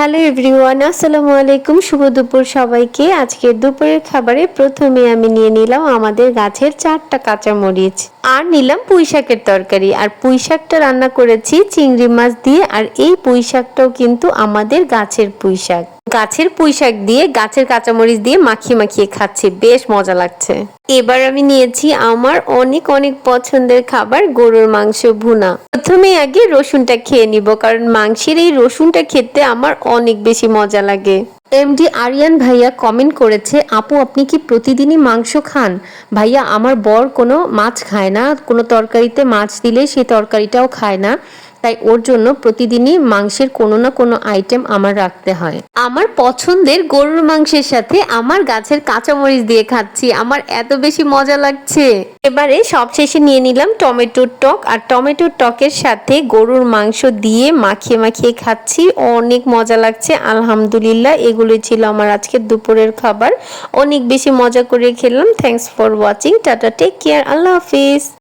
Hello everyone, আসসালামু আলাইকুম। শুভ দুপুর সবাইকে। আজকের দুপুরের খাবারে প্রথমে আমি নিয়ে নিলাম আমাদের গাছের 4টা কাঁচামরিচ, আর নিলাম পুঁই শাকের তরকারি। আর পুঁই শাকটা রান্না করেছি চিংড়ি মাছ দিয়ে। আর এই পুঁই শাকটাও কিন্তু আমাদের গাছের পুঁই শাক। গাছের পুঁই শাক দিয়ে গাছের কাঁচামরিচ দিয়ে মাখিয়ে মাখিয়ে খাচ্ছি, বেশ মজা লাগছে। এবার আমি নিয়েছি আমার অনেক অনেক পছন্দের খাবার, গরুর মাংস ভুনা। প্রথমে আগে রসুনটা খেয়ে নিব, কারণ মাংসের এই রসুনটা খেতে আমার অনেক বেশি মজা লাগে। এমডি আরিয়ান ভাইয়া কমেন্ট করেছে, আপু আপনি কি প্রতিদিনই মাংস খান? ভাইয়া আমার বর কোনো মাছ খায় না, কোনো তরকারিতে মাছ দিলে সেই তরকারিটাও খায় না, তাই ওর জন্য প্রতিদিনই মাংসের কোনো না কোনো আইটেম আমার রাখতে হয়। আমার পছন্দের গরুর মাংসের সাথে আমার গাছের কাঁচামরিচ দিয়ে খাচ্ছি, আমার এত বেশি মজা লাগছে। এবারে সবশেষে নিয়ে নিলাম টমেটোর টক, আর টমেটোর টকের সাথে গরুর মাংস দিয়ে মাখিয়ে মাখিয়ে খাচ্ছি, অনেক মজা লাগছে। আলহামদুলিল্লাহ, এগুলোই ছিল আমার আজকের দুপুরের খাবার। অনেক বেশি মজা করে খেলাম। Thanks for watching. Tata, take care, আল্লাহ হাফিজ।